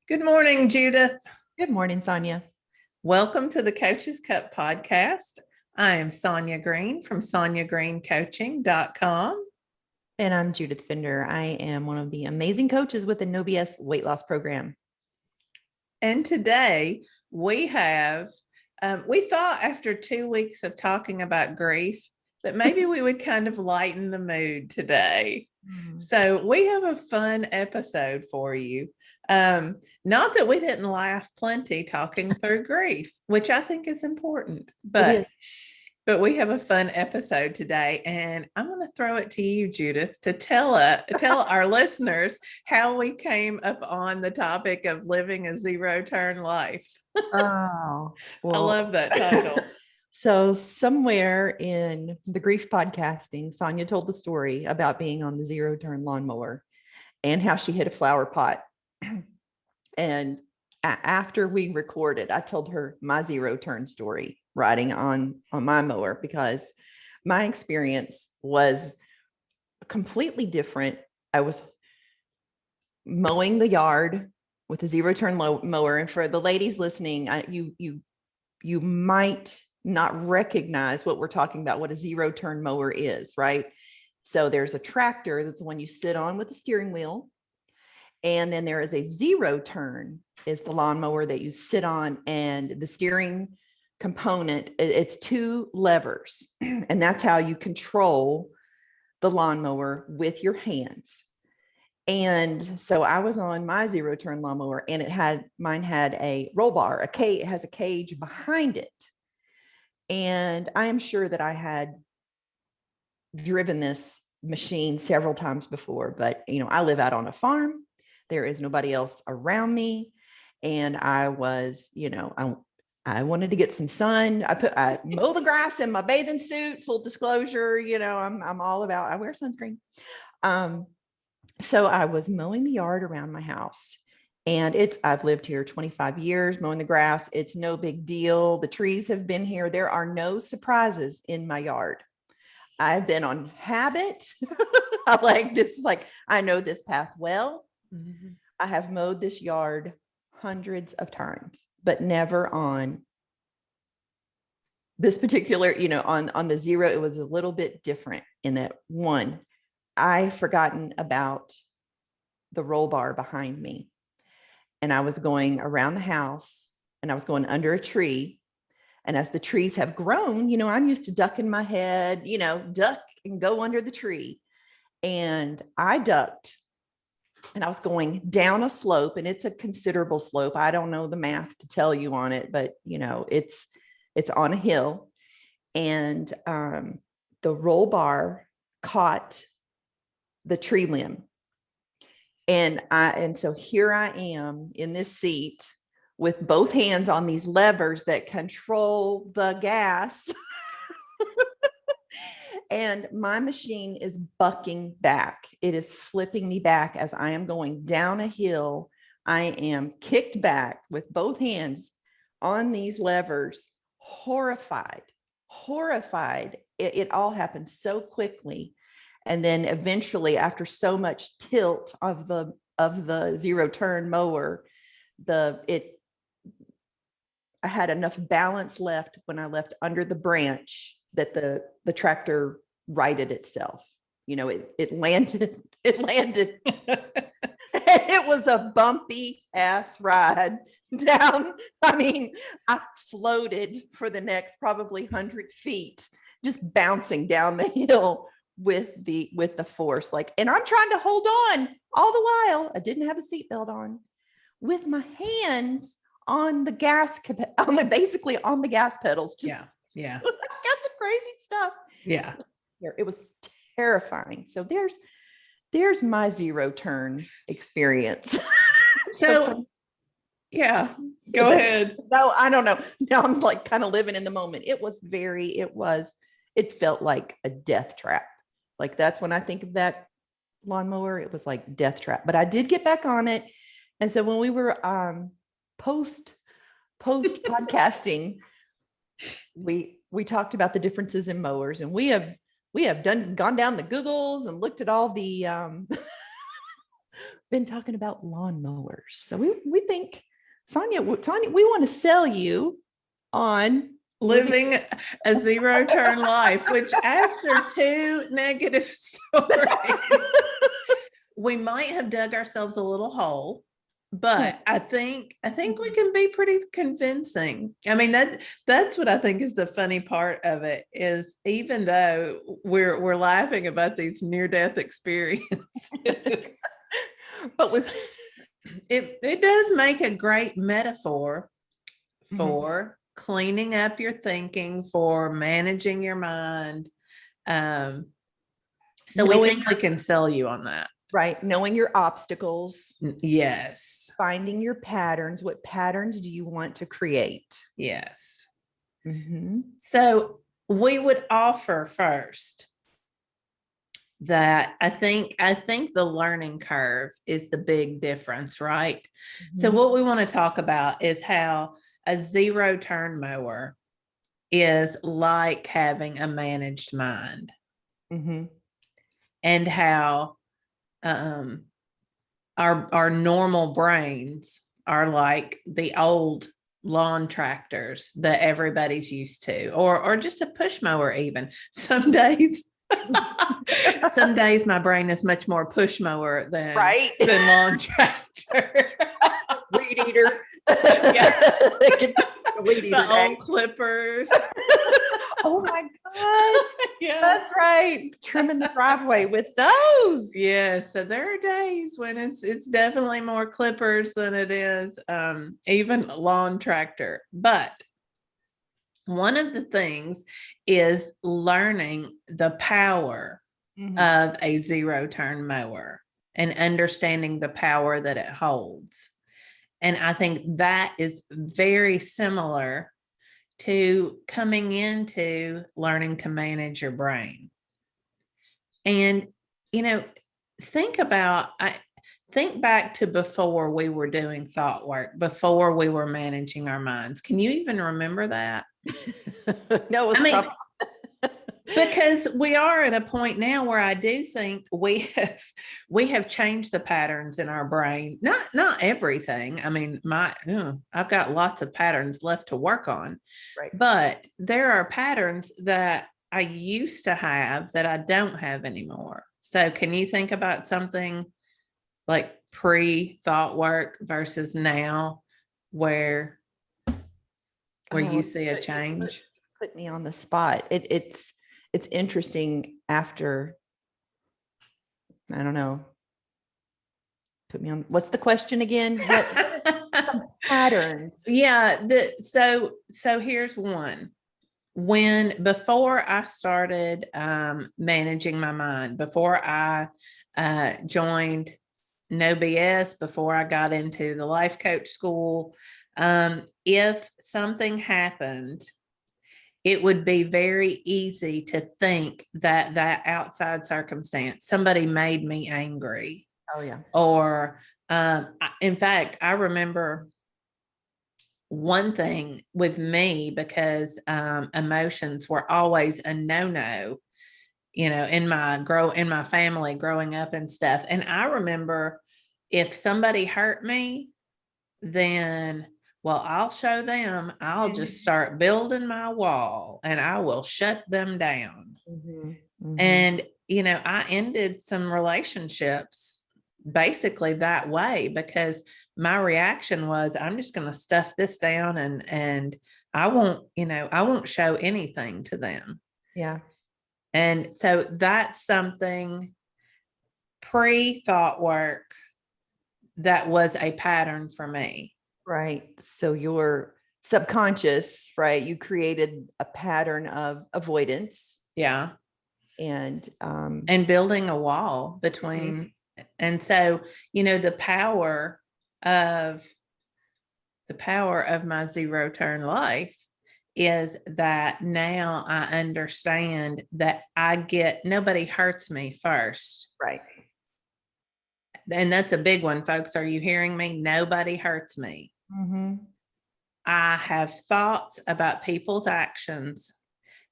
Good morning, Judith. Good morning, Sonya. Welcome to the Coach's Cup podcast. I am Sonya Green from sonyagreencoaching.com. And I'm Judith Fender. I am one of the amazing coaches with the No BS weight loss program. And today we thought after 2 weeks of talking about grief that maybe we would kind of lighten the mood today. So we have a fun episode for you. Not that we didn't laugh plenty talking through grief, which I think is important, but we have a fun episode today, and I'm going to throw it to you, Judith, to tell our listeners how we came up on the topic of living a zero-turn life. Oh, well, I love that title. So somewhere in the grief podcasting, Sonya told the story about being on the zero-turn lawnmower and how she hit a flower pot. And after we recorded, I told her my zero-turn story riding on my mower, because my experience was completely different. I was mowing the yard with a zero-turn mower. And for the ladies listening, you might not recognize what we're talking about, what a zero-turn mower is, right? So there's a tractor, that's the one you sit on with the steering wheel. And then there is a zero-turn, is the lawnmower that you sit on, and the steering component, it's two levers, and that's how you control the lawnmower with your hands. And so I was on my zero-turn lawnmower, and mine had a roll bar, it has a cage behind it. And I am sure that I had driven this machine several times before, but I live out on a farm. There is nobody else around me. And I was, I wanted to get some sun. I mow the grass in my bathing suit, full disclosure, I'm all about, I wear sunscreen. So I was mowing the yard around my house, and I've lived here 25 years mowing the grass. It's no big deal. The trees have been here. There are no surprises in my yard. I've been on habit. I know this path well. Mm-hmm. I have mowed this yard hundreds of times, but never on this particular, on the zero. It was a little bit different in that, one, I forgotten about the roll bar behind me, and I was going around the house, and I was going under a tree. And as the trees have grown, I'm used to ducking my head, duck and go under the tree. And I ducked, and I was going down a slope, and it's a considerable slope. I don't know the math to tell you on it, but it's on a hill, and the roll bar caught the tree limb. And so here I am in this seat with both hands on these levers that control the gas. And my machine is bucking back. It is flipping me back as I am going down a hill. I am kicked back with both hands on these levers, horrified. It all happened so quickly. And then eventually, after so much tilt of the zero-turn mower, I had enough balance left when I left under the branch that the tractor righted itself. It landed. It was a bumpy ass ride down. I floated for the next probably 100 feet, just bouncing down the hill with the force. And I'm trying to hold on all the while. I didn't have a seatbelt on, with my hands on the gas, basically on the gas pedals. Just, yeah. Got some crazy stuff. Yeah. It was terrifying. So there's my zero-turn experience. So yeah, go ahead. No, I don't know. Now I'm kind of living in the moment. It felt like a death trap. That's when I think of that lawnmower, it was like death trap. But I did get back on it. And so when we were post podcasting, we talked about the differences in mowers, and we have gone down the Googles and looked at all the been talking about lawnmowers. So we think, Sonya, we want to sell you on living a zero turn life, which after 2 negative stories, we might have dug ourselves a little hole, but I think we can be pretty convincing. I mean, that's what I think is the funny part of it, is even though we're laughing about these near-death experiences, but it does make a great metaphor for cleaning up your thinking, for managing your mind. So we think we can sell you on that. Right. Knowing your obstacles. Yes. Finding your patterns. What patterns do you want to create? Yes. Mm-hmm. So we would offer first that I think the learning curve is the big difference, right? Mm-hmm. So what we want to talk about is how a zero turn mower is like having a managed mind. Mm-hmm. And how our normal brains are like the old lawn tractors that everybody's used to, or just a push mower. Even some days my brain is much more push mower than lawn tractor. Weed eater. Yeah. Weed eater. The old clippers. Oh my God. Yeah. That's right. Trimming the driveway with those. Yeah. So there are days when it's definitely more clippers than it is even lawn tractor. But one of the things is learning the power of a zero turn mower and understanding the power that it holds. And I think that is very similar to coming into learning to manage your brain. And, think back to before we were doing thought work, before we were managing our minds. Can you even remember that? No, it was tough. Because we are at a point now where I do think we have changed the patterns in our brain. Not everything. I mean, I've got lots of patterns left to work on. Right. But there are patterns that I used to have that I don't have anymore. So can you think about something like pre-thought work versus now where you see a change? Put me on the spot. It's interesting after, I don't know. Put me on. What's the question again? What patterns? Yeah. So here's one. Before I started managing my mind, before I joined No BS, before I got into the life coach school, if something happened, it would be very easy to think that outside circumstance, somebody made me angry. Oh yeah. Or in fact, I remember one thing with me, because emotions were always a no-no, in my family growing up and stuff. And I remember if somebody hurt me, then, well, I'll show them. I'll just start building my wall and I will shut them down. Mm-hmm. Mm-hmm. And, I ended some relationships basically that way, because my reaction was, I'm just going to stuff this down and I won't show anything to them. Yeah. And so that's something pre-thought work that was a pattern for me. Right. So your subconscious, right? You created a pattern of avoidance. Yeah. And building a wall between. And so, the power of my zero turn life is that now I understand that nobody hurts me first. Right. And that's a big one, folks. Are you hearing me? Nobody hurts me. Mm-hmm. I have thoughts about people's actions,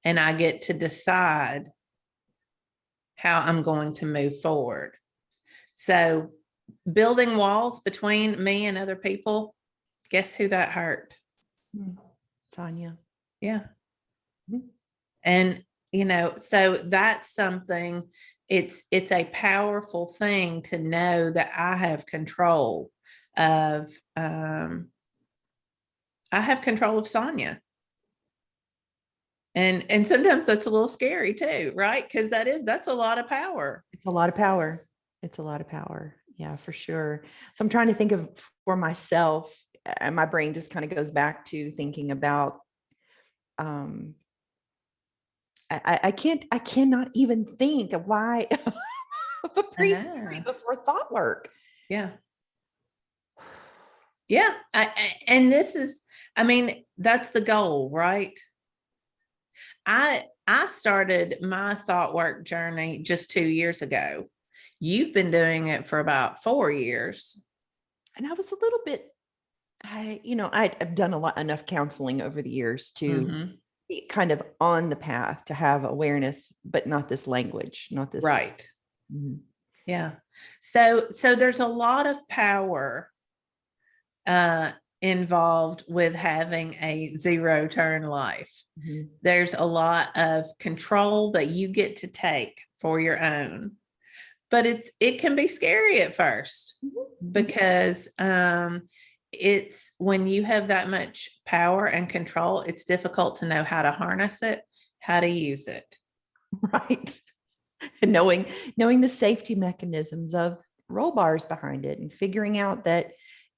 and I get to decide how I'm going to move forward. So building walls between me and other people. Guess who that hurt? Sonya. Yeah. Mhm. And, so that's something, it's a powerful thing to know that I have control of, Sonya. And sometimes that's a little scary too, right? Because that's a lot of power. It's a lot of power. It's a lot of power. Yeah, for sure. So I'm trying to think of for myself, and my brain just kind of goes back to thinking about, I cannot even think of why of a pre-story before thought work. Yeah. Yeah. And this is, that's the goal, right? I started my thought work journey just 2 years ago. You've been doing it for about 4 years. And I was a little bit, I've done enough counseling over the years to be kind of on the path to have awareness, but not this language, not this. Right. Yeah. So there's a lot of power involved with having a zero turn life. There's a lot of control that you get to take for your own, but it can be scary at first because it's when you have that much power and control, it's difficult to know how to harness it, how to use it. Right. And knowing the safety mechanisms of roll bars behind it and figuring out that,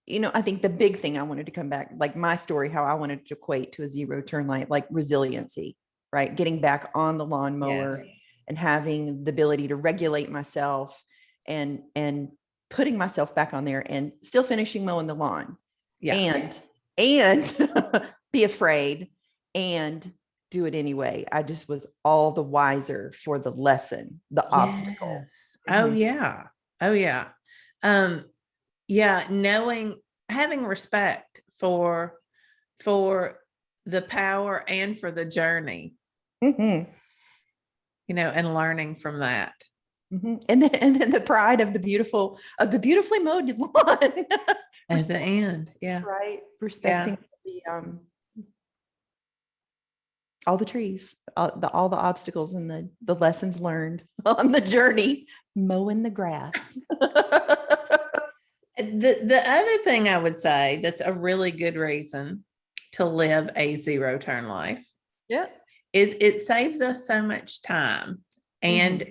I think the big thing I wanted to come back, like my story, how I wanted to equate to a zero turn light, like resiliency, right? Getting back on the lawnmower and having the ability to regulate myself and putting myself back on there and still finishing mowing the lawn and be afraid and do it anyway. I just was all the wiser for the lesson, the obstacle. Oh yeah. Having respect for the power and for the journey, and learning from that. And then the pride of the beautifully mowed lawn at the end. Yeah. Right. Respecting all the trees, all the obstacles and the lessons learned on the journey, mowing the grass. The other thing I would say that's a really good reason to live a zero turn life is it saves us so much time and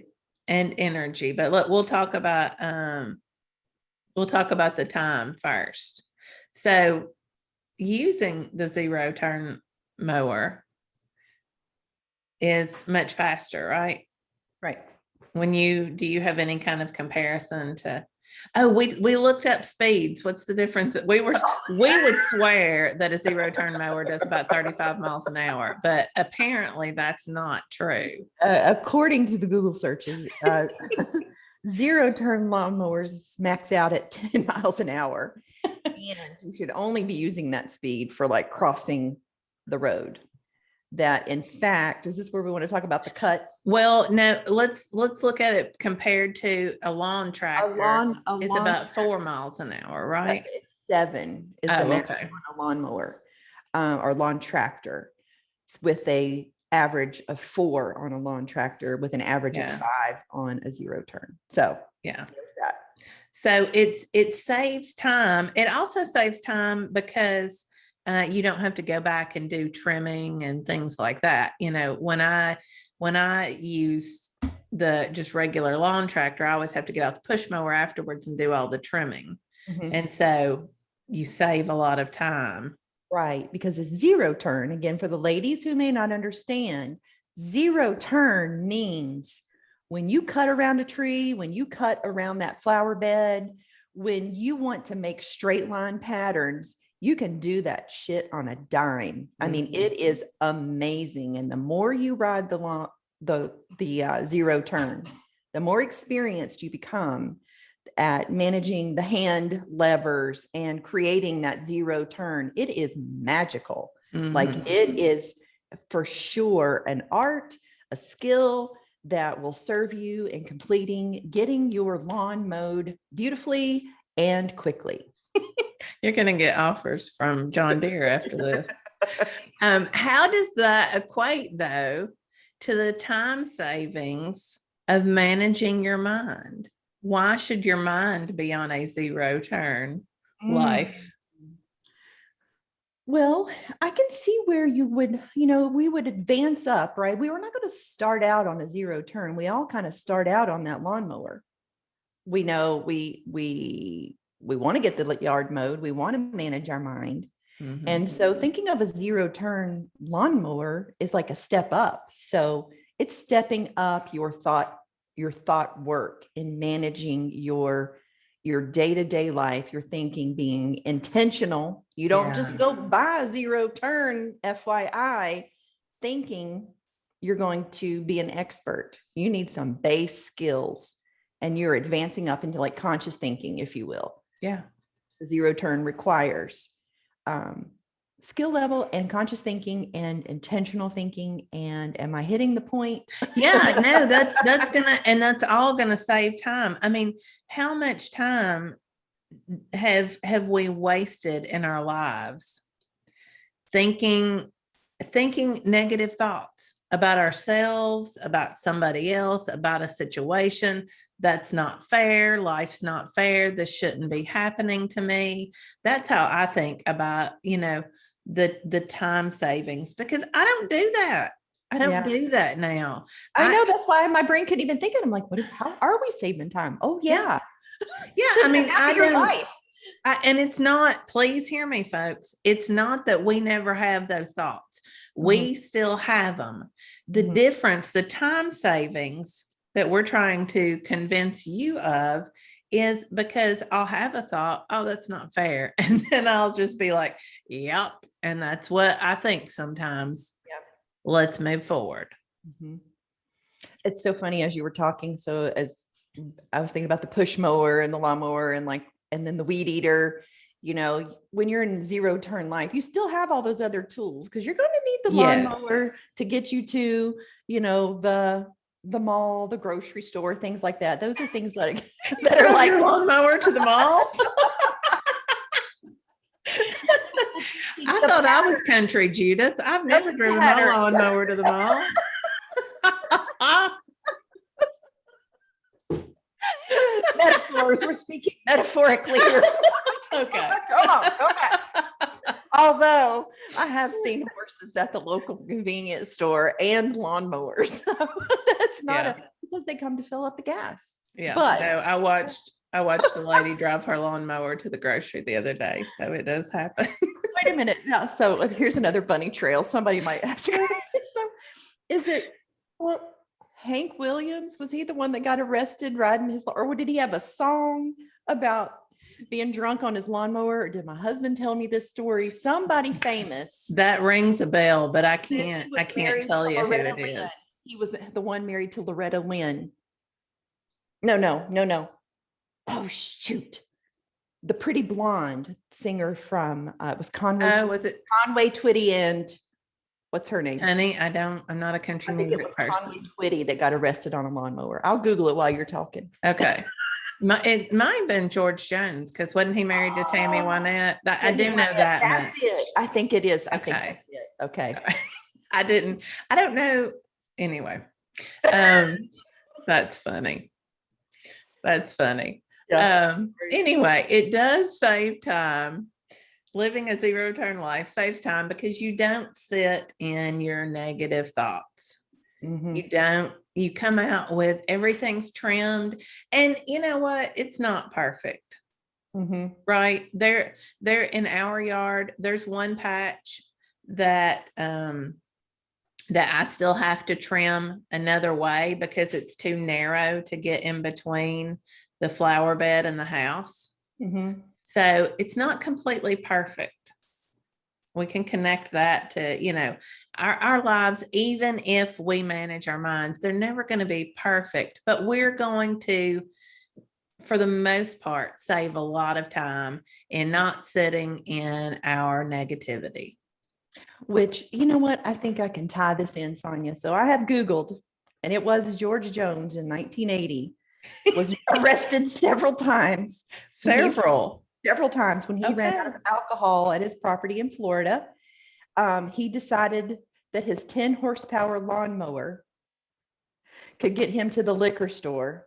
energy. But look, we'll talk about the time first. So using the zero turn mower is much faster, right? Right. Do you have any kind of comparison to, we looked up speeds. What's the difference? We would swear that a zero turn mower does about 35 miles an hour, but apparently that's not true. According to the Google searches, zero turn lawnmowers max out at 10 miles an hour. And you should only be using that speed for like crossing the road. That in fact, is this where we want to talk about the cut? Well, no, let's look at it compared to a lawn tractor. It's about 4 miles an hour, right? 7 is the max on a lawnmower or lawn tractor, with a average of 4 on a lawn tractor, with an average of 5 on a zero turn. So there's that. So it saves time. It also saves time because you don't have to go back and do trimming and things like that. When I use the just regular lawn tractor, I always have to get out the push mower afterwards and do all the trimming. And so you save a lot of time. Right. Because a zero turn, again, for the ladies who may not understand, zero turn means when you cut around a tree, when you cut around that flower bed, when you want to make straight line patterns, you can do that shit on a dime. I mean, it is amazing. And the more you ride the zero turn, the more experienced you become at managing the hand levers and creating that zero turn. It is magical. Like it is for sure an art, a skill that will serve you in getting your lawn mowed beautifully and quickly. You're going to get offers from John Deere after this. How does that equate, though, to the time savings of managing your mind? Why should your mind be on a zero turn life? Well, I can see where you would, we would advance up, right? We were not going to start out on a zero turn. We all kind of start out on that lawnmower. We know we want to get the yard mowed. We want to manage our mind. Mm-hmm. And so thinking of a zero turn lawnmower is like a step up. So it's stepping up your thought work in managing your day-to-day life, your thinking, being intentional. You don't just go buy a zero turn, FYI, thinking you're going to be an expert. You need some base skills, and you're advancing up into like conscious thinking, if you will. Yeah. The zero turn requires skill level and conscious thinking and intentional thinking. And am I hitting the point? Yeah, no, that's all gonna save time. I mean, how much time have we wasted in our lives thinking negative thoughts about ourselves, about somebody else, about a situation that's not fair, life's not fair, this shouldn't be happening to me? That's how I think about, the time savings, because I don't do that. I don't do that now. I know, that's why my brain couldn't even think of it. I'm like, how are we saving time? Oh yeah. Yeah. I mean, life. And it's not, please hear me, folks. It's not that we never have those thoughts. We still have them. The difference, the time savings that we're trying to convince you of, is because I'll have a thought, oh, that's not fair. And then I'll just be like, yep. And that's what I think sometimes. Yep. Let's move forward. It's so funny as you were talking. So as I was thinking about the push mower and the lawnmower and then the weed eater, when you're in zero turn life, you still have all those other tools, because you're going to need the lawnmower to get you to, the mall, the grocery store, things like that. Those are things that are like your lawnmower to the mall. I thought I was country, Judith. I've never driven my lawnmower to the mall. Metaphors. We're speaking metaphorically here. Okay. Come on. Although I have seen horses at the local convenience store and lawnmowers. That's not because they come to fill up the gas. Yeah. But no, I watched a lady drive her lawnmower to the grocery the other day. So it does happen. Wait a minute. Now, so here's another bunny trail. Somebody might have to. So is it, Hank Williams? Was he the one that got arrested riding his, or did he have a song about being drunk on his lawnmower? Or did my husband tell me this story? Somebody famous. That rings a bell, but I can't tell you who it is. He was the one married to Loretta Lynn. No. Oh, shoot. The pretty blonde singer from, it was Conway. Was it Conway Twitty and what's her name? Honey, I'm not a country music person. Conway Twitty that got arrested on a lawnmower. I'll Google it while you're talking. Okay. It might have been George Jones, because wasn't he married to Tammy Wynette? I do know that. That's it. I think it is. I think that's it. Okay. I don't know. Anyway, that's funny. Yeah. Anyway, it does save time. Living a zero turn life saves time because you don't sit in your negative thoughts. You come out with everything's trimmed, and you know what? It's not perfect. Right there in our yard, there's one patch that I still have to trim another way because it's too narrow to get in between the flower bed and the house. So it's not completely perfect. We can connect that to, our lives. Even if we manage our minds, they're never going to be perfect, but we're going to, for the most part, save a lot of time in not sitting in our negativity. Which, you know what? I think I can tie this in, Sonya. So I have Googled and it was George Jones in 1980, was arrested several times. Several times when he ran out of alcohol at his property in Florida. He decided that his 10 horsepower lawnmower could get him to the liquor store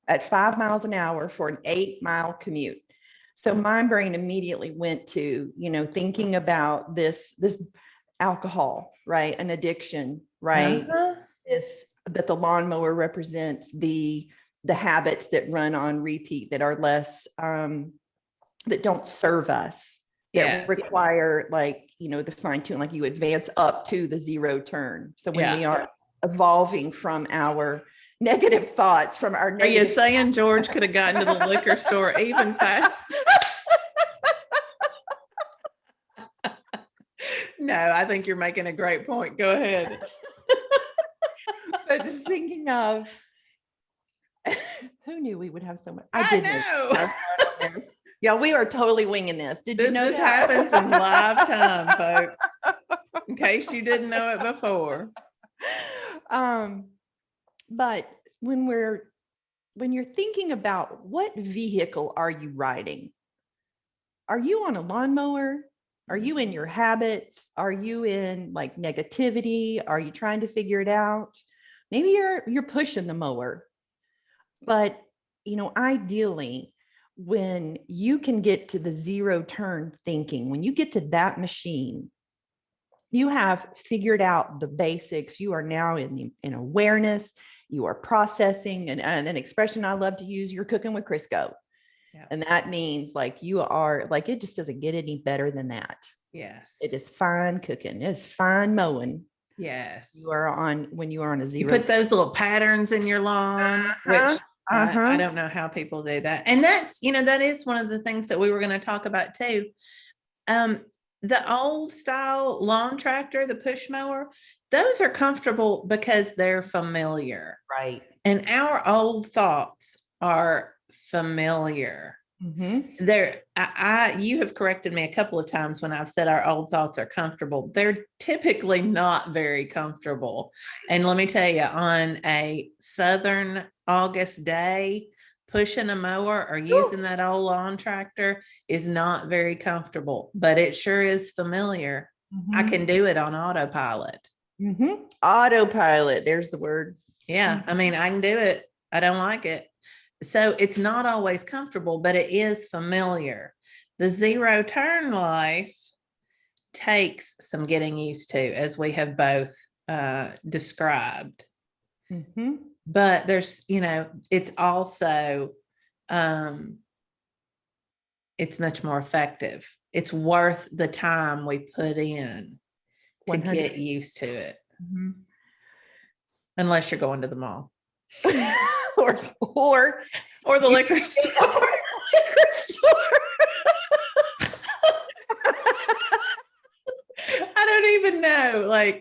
at 5 miles an hour for an 8-mile commute. So my brain immediately went to, thinking about this alcohol, right? An addiction, right? That the lawnmower represents the habits that run on repeat, that are less, that don't serve us, that require the fine tune, like you advance up to the zero turn. So when we are evolving from our negative thoughts, from our negative. Are you saying George could have gotten to the liquor store even fast? No, I think you're making a great point. Go ahead. But just thinking of, who knew we would have so much? I know. Yeah, we are totally winging this. Did you know this happens in live time, folks? In case you didn't know it before. But when you're thinking about what vehicle are you riding? Are you on a lawnmower? Are you in your habits? Are you in negativity? Are you trying to figure it out? Maybe you're pushing the mower. But ideally, when you can get to the zero turn thinking, when you get to that machine, you have figured out the basics. You are now in awareness. You are processing, and an expression I love to use, you're cooking with Crisco. Yeah. And that means you are it just doesn't get any better than that. Yes. It is fine cooking. It's fine mowing. Yes. When you are on a zero. You put those little patterns in your lawn, which I don't know how people do that. And that's, that is one of the things that we were going to talk about too. The old style lawn tractor, the push mower, those are comfortable because they're familiar. Right. And our old thoughts are familiar. Mm-hmm. You have corrected me a couple of times when I've said our old thoughts are comfortable. They're typically not very comfortable. And let me tell you, on a southern August day, pushing a mower or using that old lawn tractor is not very comfortable, but it sure is familiar. Mm-hmm. I can do it on autopilot. Mm-hmm. Autopilot. There's the word. Yeah. I mean, I can do it. I don't like it. So it's not always comfortable, but it is familiar. The zero turn life takes some getting used to, as we have both described. Mm-hmm. But there's, it's also, it's much more effective. It's worth the time we put in to 100. Get used to it. Mm-hmm. Unless you're going to the mall. or the liquor store. I don't even know. I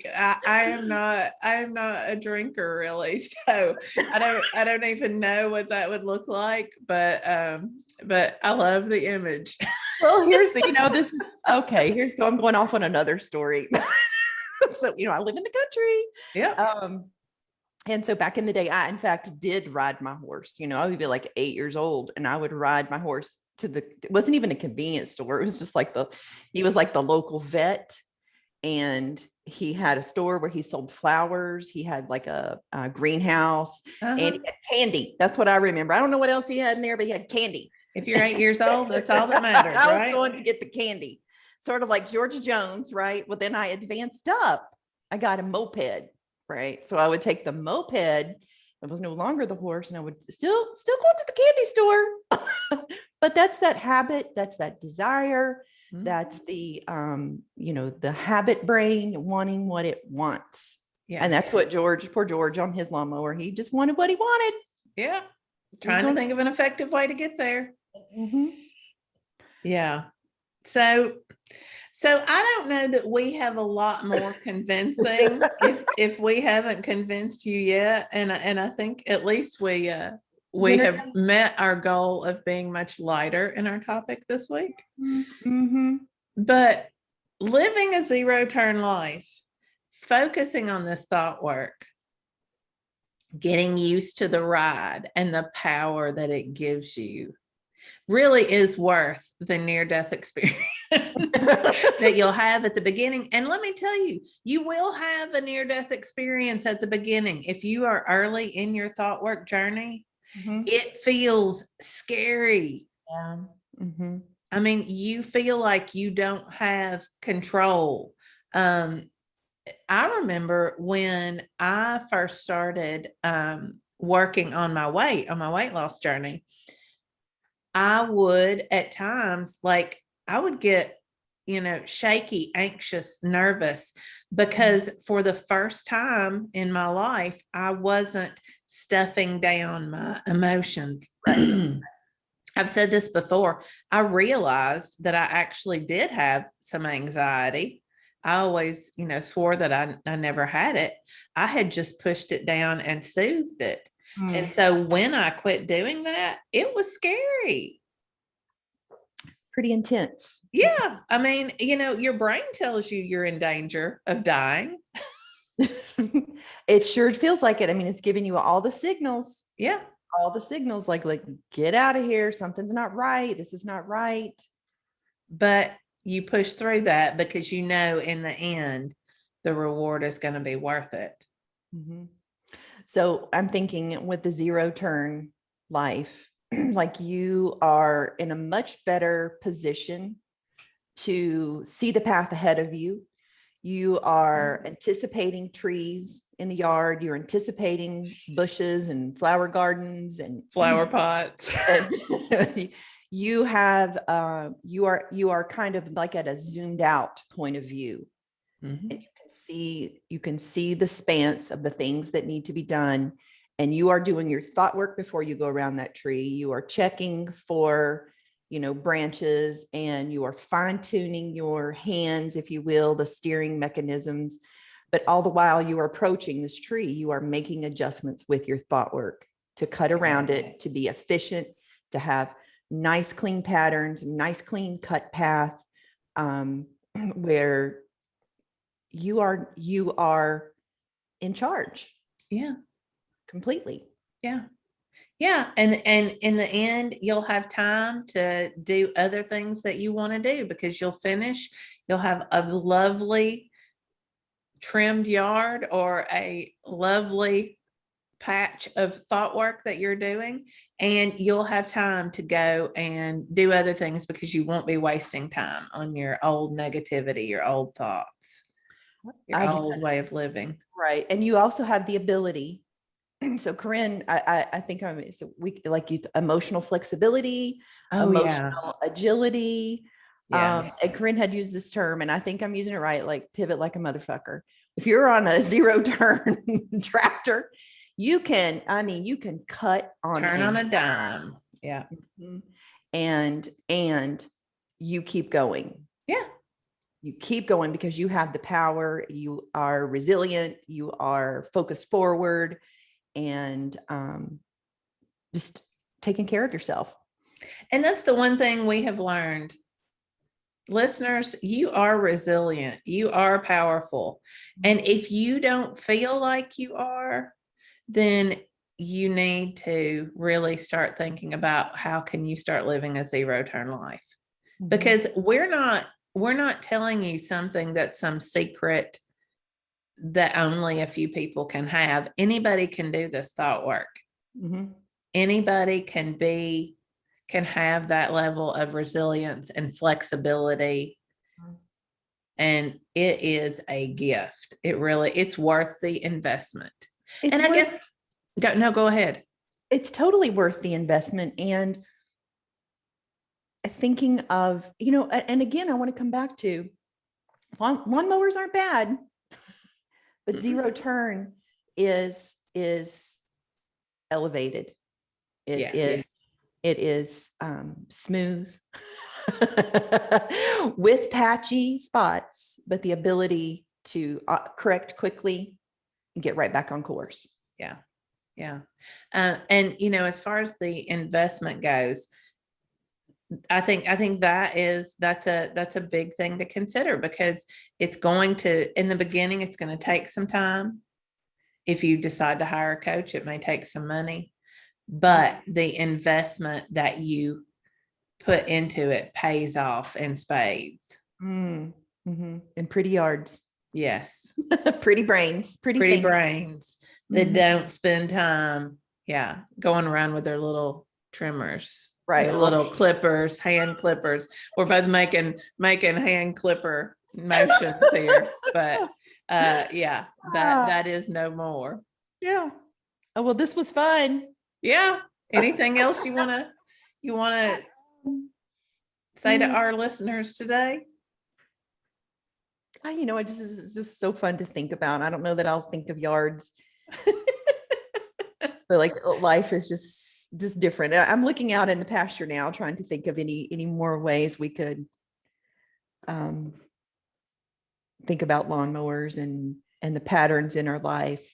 am not a drinker really. So I don't even know what that would look like, but I love the image. Well, here's this is okay. So I'm going off on another story. So, I live in the country. Yeah. And so back in the day, I, in fact, did ride my horse. I would be 8 years old and I would ride my horse it wasn't even a convenience store. It was just he was the local vet, and he had a store where he sold flowers. He had a greenhouse and he had candy. That's what I remember. I don't know what else he had in there, but he had candy. If you're 8 years old, that's all that matters, I right? was going to get the candy, sort of like George Jones, right? Well, then I advanced up. I got a moped. Right. So I would take the moped. It was no longer the horse, and I would still go to the candy store. But that's that habit. That's that desire. Mm-hmm. That's the, the habit brain wanting what it wants. Yeah. And that's what poor George on his lawnmower, he just wanted what he wanted. Yeah. Trying to think of an effective way to get there. Mm-hmm. Yeah. So I don't know that we have a lot more convincing if we haven't convinced you yet. And I think at least we have met our goal of being much lighter in our topic this week. Mm-hmm. But living a zero turn life, focusing on this thought work, getting used to the ride and the power that it gives you really is worth the near-death experience that you'll have at the beginning. And let me tell you, you will have a near-death experience at the beginning. If you are early in your thought work journey, it feels scary. Yeah. I mean, you feel like you don't have control. I remember when I first started working on my weight loss journey, I would at times, like, I would get, shaky, anxious, nervous, because for the first time in my life, I wasn't stuffing down my emotions. Right. I've said this before. I realized that I actually did have some anxiety. I always, swore that I never had it. I had just pushed it down and soothed it. And so when I quit doing that, it was scary. Pretty intense. Yeah. I mean, your brain tells you you're in danger of dying. It sure feels like it. I mean, it's giving you all the signals. Yeah. All the signals like get out of here. Something's not right. This is not right. But you push through that because in the end, the reward is going to be worth it. So I'm thinking with the zero turn life, like you are in a much better position to see the path ahead of you. You are anticipating trees in the yard. You're anticipating bushes and flower gardens and flower pots. You have, you are kind of like at a zoomed out point of view. And you can see the spans of the things that need to be done. And you are doing your thought work before you go around that tree. You are checking for, branches, and you are fine tuning your hands, if you will, the steering mechanisms. But all the while you are approaching this tree, you are making adjustments with your thought work to cut around it, to be efficient, to have nice, clean patterns, nice, clean cut path, where you are in charge. Yeah. Completely. Yeah. Yeah. And in the end, you'll have time to do other things that you want to do, because you'll have a lovely trimmed yard or a lovely patch of thought work that you're doing, and you'll have time to go and do other things because you won't be wasting time on your old negativity, your old thoughts, your old way of living. Right. And you also have the ability. So Corinne, I think like you, emotional flexibility, emotional agility. And Corinne had used this term, and I think I'm using it right, like pivot like a motherfucker. If you're on a zero turn tractor, you can cut on turn on a dime. Yeah. And you keep going. Yeah. You keep going because you have the power. You are resilient. You are focused forward, and just taking care of yourself. And that's the one thing we have learned. Listeners, you are resilient. You are powerful. And if you don't feel like you are, then you need to really start thinking about how can you start living a zero turn life, because we're not telling you something that's some secret that only a few people can have. Anybody can do this thought work. Anybody can have that level of resilience and flexibility. And it is a gift. It's worth the investment. Go ahead. It's totally worth the investment. And thinking of, and again, I want to come back to lawn mowers aren't bad, but zero turn is elevated. It is smooth with patchy spots, but the ability to correct quickly and get right back on course. Yeah. Yeah. And, as far as the investment goes, I think that's a big thing to consider, because it's going to, in the beginning, it's going to take some time. if you decide to hire a coach, it may take some money, but the investment that you put into it pays off in spades. Mm-hmm. And pretty yards. Yes. Pretty brains, pretty Pretty things. brains that don't spend time, going around with their little trimmers, Right. their little clippers, hand clippers. We're both making hand clipper motions here, but that is no more. Yeah. Oh, well, this was fun. Yeah. Anything else you want to say to our listeners today? It's just so fun to think about. I don't know that I'll think of yards. But like life is just different. I'm looking out in the pasture now, trying to think of any more ways we could think about lawnmowers and the patterns in our life.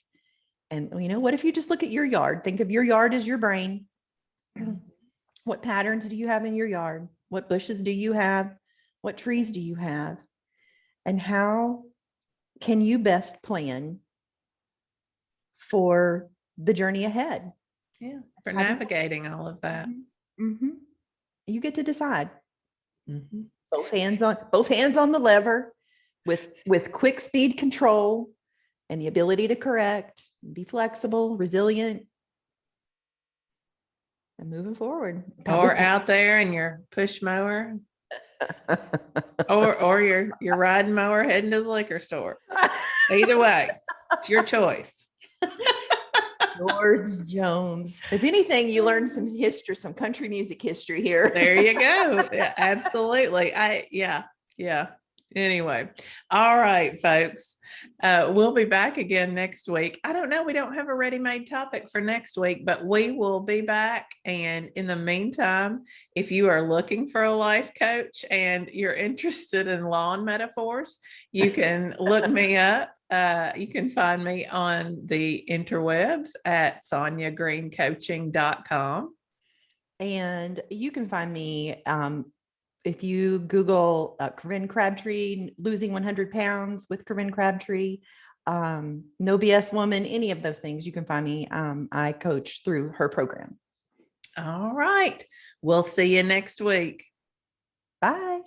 And what if you just look at your yard? Think of your yard as your brain. What patterns do you have in your yard? What bushes do you have? What trees do you have? And how can you best plan for the journey ahead? Yeah, for navigating all of that. Mm-hmm. You get to decide. Mm-hmm. Both hands on the lever, with quick speed control and the ability to correct, be flexible, resilient, and moving forward. Or out there in your push mower, or your riding mower heading to the liquor store. Either way, it's your choice. George Jones. If anything, you learned some country music history here. There you go. Yeah, absolutely. Yeah. Anyway, all right, folks. We'll be back again next week. I don't know. We don't have a ready-made topic for next week, but we will be back. And in the meantime, if you are looking for a life coach and you're interested in lawn metaphors, you can look me up. You can find me on the interwebs at sonyagreencoaching.com. And you can find me if you Google Corinne Crabtree, losing 100 pounds with Corinne Crabtree, no BS woman, any of those things, you can find me. I coach through her program. All right. We'll see you next week. Bye.